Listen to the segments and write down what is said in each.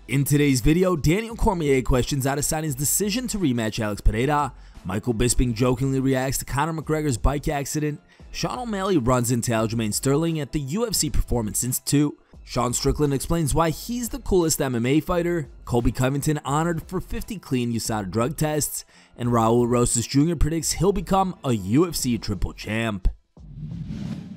In today's video, Daniel Cormier questions Adesanya's decision to rematch Alex Pereira, Michael Bisping jokingly reacts to Conor McGregor's bike accident, Sean O'Malley runs into Aljamain Sterling at the UFC Performance Institute, Sean Strickland explains why he's the coolest MMA fighter, Colby Covington honored for 50 clean USADA drug tests, and Raul Rosas Jr predicts he'll become a UFC triple champ.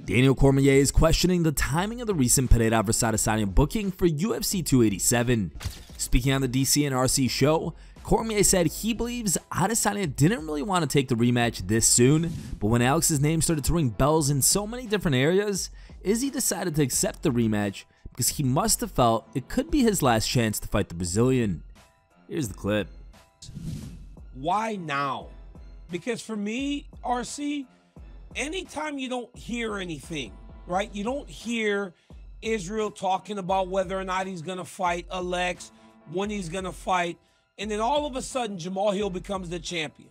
Daniel Cormier is questioning the timing of the recent Pereira vs Adesanya booking for UFC 287. Speaking on the DC and RC show, Cormier said he believes Adesanya didn't really want to take the rematch this soon, but when Alex's name started to ring bells in so many different areas, Izzy decided to accept the rematch because he must have felt it could be his last chance to fight the Brazilian. Here's the clip. Why now? Because for me, RC, anytime you don't hear anything, right? You don't hear Israel talking about whether or not he's going to fight Alex, when he's going to fight, and then all of a sudden Jamal Hill becomes the champion.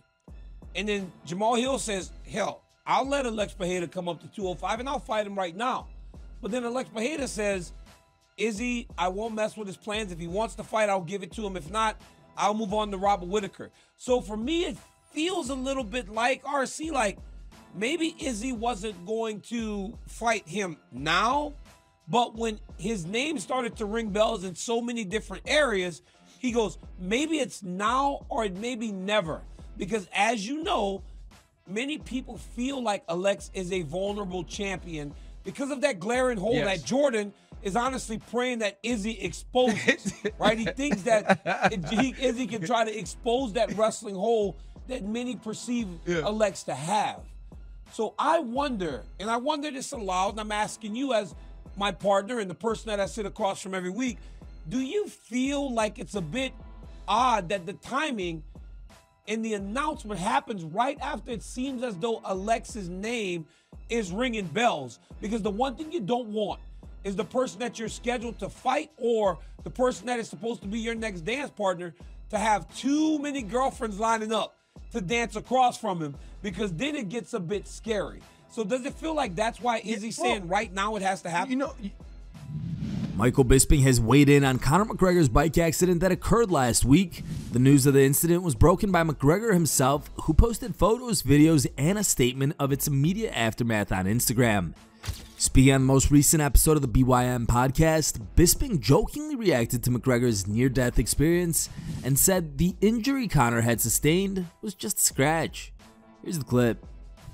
And then Jamal Hill says, hell, I'll let Alex Pereira come up to 205 and I'll fight him right now. But then Alex Pereira says, Izzy, I won't mess with his plans. If he wants to fight, I'll give it to him. If not, I'll move on to Robert Whitaker. So for me, it feels a little bit like RC, like maybe Izzy wasn't going to fight him now, but when his name started to ring bells in so many different areas, he goes, maybe it's now or it may be never. Because as you know, many people feel like Alex is a vulnerable champion because of that glaring hole that Jordan is honestly praying that Izzy exposes, right? He thinks that Izzy can try to expose that wrestling hole that many perceive Alex to have. So I wonder, and I wonder this aloud, and I'm asking you as my partner and the person that I sit across from every week, do you feel like it's a bit odd that the timing and the announcement happens right after it seems as though Alex's name is ringing bells? Because the one thing you don't want is the person that you're scheduled to fight or the person that is supposed to be your next dance partner to have too many girlfriends lining up to dance across from him, because then it gets a bit scary. So does it feel like that's why Izzy's saying right now it has to happen? You know, Michael Bisping has weighed in on Conor McGregor's bike accident that occurred last week. The news of the incident was broken by McGregor himself, who posted photos, videos, and a statement of its immediate aftermath on Instagram. Speaking on the most recent episode of the BYM podcast, Bisping jokingly reacted to McGregor's near-death experience and said the injury Conor had sustained was just a scratch. Here's the clip.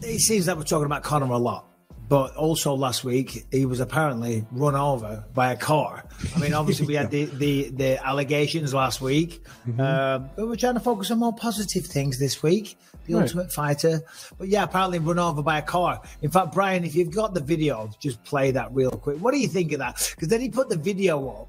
It seems that we're talking about Conor a lot, but also last week he was apparently run over by a car. I mean, obviously we had the allegations last week, but we're trying to focus on more positive things this week. The Ultimate Fighter, but yeah, apparently run over by a car. In fact, Brian, if you've got the video, just play that real quick. What do you think of that? Because then he put the video up,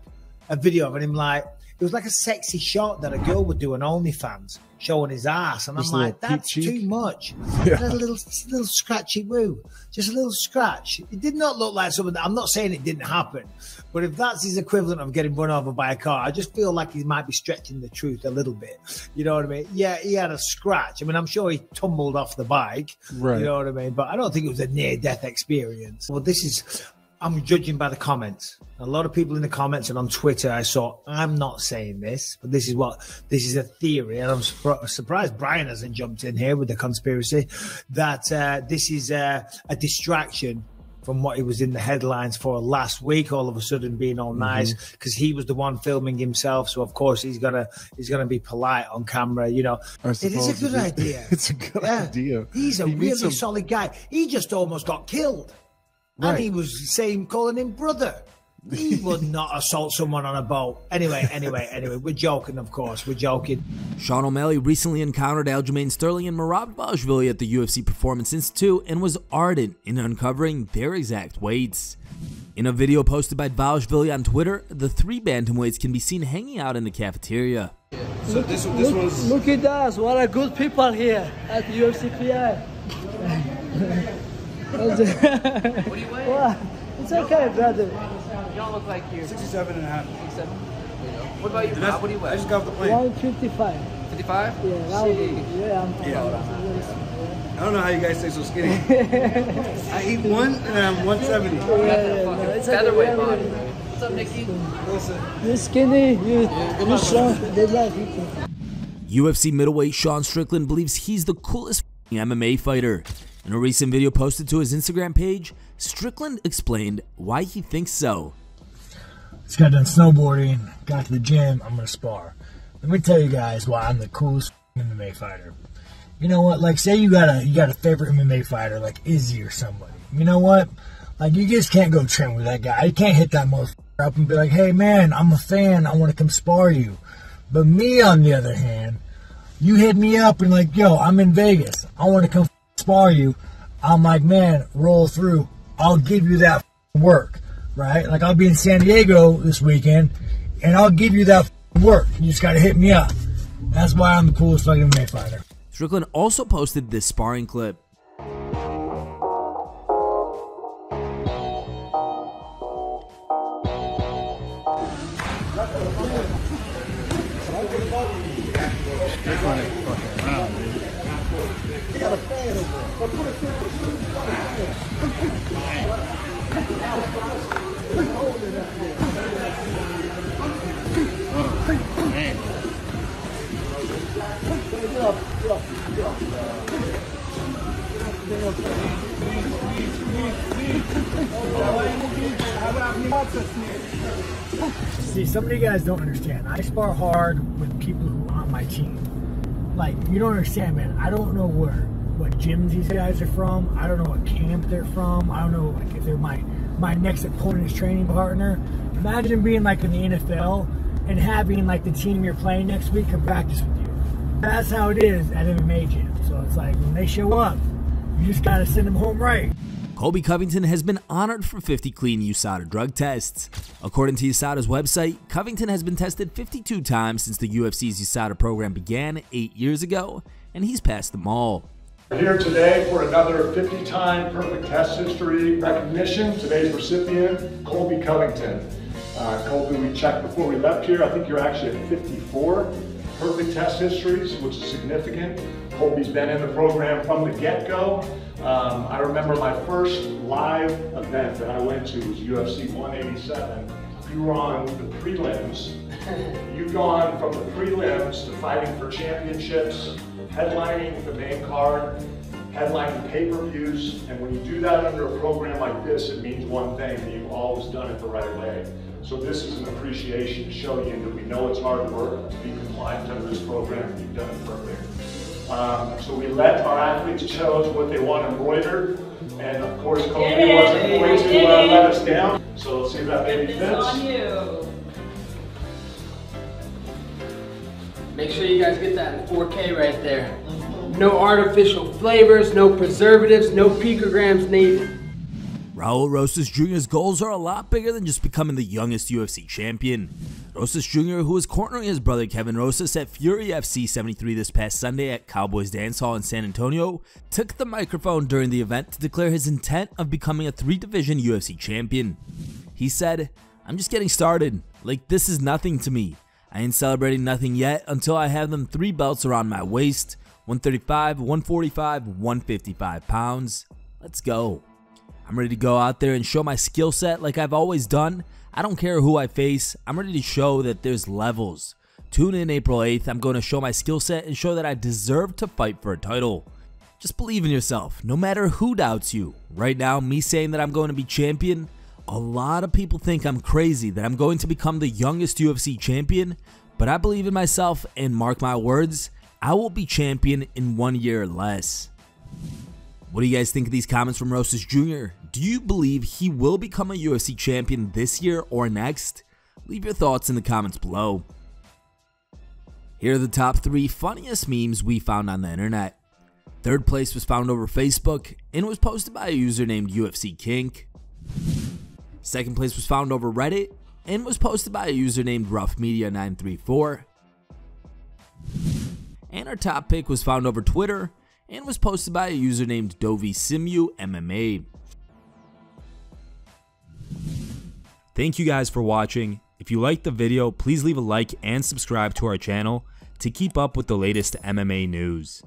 a video of him like, it was like a sexy shot that a girl would do on OnlyFans, showing his ass, and I'm like, that's too much. Yeah. A little scratchy woo, just a little scratch. It did not look like something. I'm not saying it didn't happen, but if that's his equivalent of getting run over by a car, I just feel like he might be stretching the truth a little bit. You know what I mean? Yeah, he had a scratch. I mean, I'm sure he tumbled off the bike. Right. You know what I mean? But I don't think it was a near-death experience. Well, this is, I'm judging by the comments. A lot of people in the comments and on Twitter, I saw, I'm not saying this, but this is a theory, and I'm surprised Brian hasn't jumped in here with the conspiracy, that this is a distraction from what he was in the headlines for last week, all of a sudden being all nice, because he was the one filming himself, so of course he's gonna be polite on camera, you know. It is a good idea. It's a good idea. He's a really solid guy. He just almost got killed. And he was calling him brother. He would not assault someone on a boat. Anyway, we're joking, of course. We're joking. Sean O'Malley recently encountered Aljamain Sterling and Marabashvili at the UFC Performance Institute and was ardent in uncovering their exact weights. In a video posted by Dvalishvili on Twitter, the three bantamweights can be seen hanging out in the cafeteria. So this one's... Look at us, what a good people here at UFC PI. What do you weigh? Well, it's okay, brother. You don't look like you're 67 and a half. 67? What about you, Rob? What do you weigh? I just got off the plane. 155. 55? Yeah, I don't know how you guys stay so skinny. I eat one and I'm 170. Yeah, featherweight body. What's up, Nikki? You're skinny, you're strong. They like you. UFC middleweight Sean Strickland believes he's the coolest MMA fighter. In a recent video posted to his Instagram page, Strickland explained why he thinks so. Just got done snowboarding, got to the gym, I'm gonna spar. Let me tell you guys why I'm the coolest MMA fighter. You know what, like say you got a favorite MMA fighter like Izzy or somebody. You know what? Like you just can't go train with that guy. You can't hit that motherfucker up and be like, hey man, I'm a fan, I wanna come spar you. But me on the other hand, you hit me up and like, yo, I'm in Vegas, I wanna come spar you. I'm like, man, roll through. I'll give you that work, right? Like I'll be in San Diego this weekend, and I'll give you that work. You just gotta hit me up. That's why I'm the coolest fucking MMA fighter. Strickland also posted this sparring clip. See, some of you guys don't understand. I spar hard with people who are on my team. Like, you don't understand, man. I don't know what gyms these guys are from. I don't know what camp they're from. I don't know like if they're my next opponent's training partner. Imagine being like in the NFL and having like the team you're playing next week come practice with you. That's how it is at MMA gym. So it's like when they show up, you just gotta send them home right. Colby Covington has been honored for 50 clean USADA drug tests. According to USADA's website, Covington has been tested 52 times since the UFC's USADA program began 8 years ago, and he's passed them all. We're here today for another 50-time perfect test history recognition. Today's recipient, Colby Covington. Colby, we checked before we left here. I think you're actually at 54 perfect test histories, which is significant. Colby's been in the program from the get-go. I remember my first live event that I went to was UFC 187. You were on the prelims. You've gone from the prelims to fighting for championships, headlining the main card, headlining pay-per-views, and when you do that under a program like this, it means one thing, that you've always done it the right way. So this is an appreciation to show you that we know it's hard work to be compliant under this program, and you've done it perfect. So we let our athletes choose what they want embroidered, and of course Colby wasn't going to let us down. So let's see if that baby fits. On you. Make sure you guys get that in 4K right there. No artificial flavors, no preservatives, no picograms needed. Raul Rosas Jr.'s goals are a lot bigger than just becoming the youngest UFC champion. Rosas Jr., who was cornering his brother Kevin Rosas at Fury FC 73 this past Sunday at Cowboys Dance Hall in San Antonio, took the microphone during the event to declare his intent of becoming a 3-division UFC champion. He said, "I'm just getting started. Like, this is nothing to me. I ain't celebrating nothing yet until I have them 3 belts around my waist, 135, 145, 155 pounds. Let's go. I'm ready to go out there and show my skill set like I've always done. I don't care who I face. I'm ready to show that there's levels. Tune in April 8th. I'm going to show my skill set and show that I deserve to fight for a title. Just believe in yourself, no matter who doubts you. Right now, me saying that I'm going to be champion, a lot of people think I'm crazy that I'm going to become the youngest UFC champion, but I believe in myself, and mark my words, I will be champion in 1 year or less." What do you guys think of these comments from Rosas Jr.? Do you believe he will become a UFC champion this year or next? Leave your thoughts in the comments below. Here are the top 3 funniest memes we found on the internet. Third place was found over Facebook and was posted by a user named UFC Kink. Second place was found over Reddit and was posted by a user named RoughMedia934. And our top pick was found over Twitter and was posted by a user named DoviSimuMMA. Thank you guys for watching. If you liked the video, please leave a like and subscribe to our channel to keep up with the latest MMA news.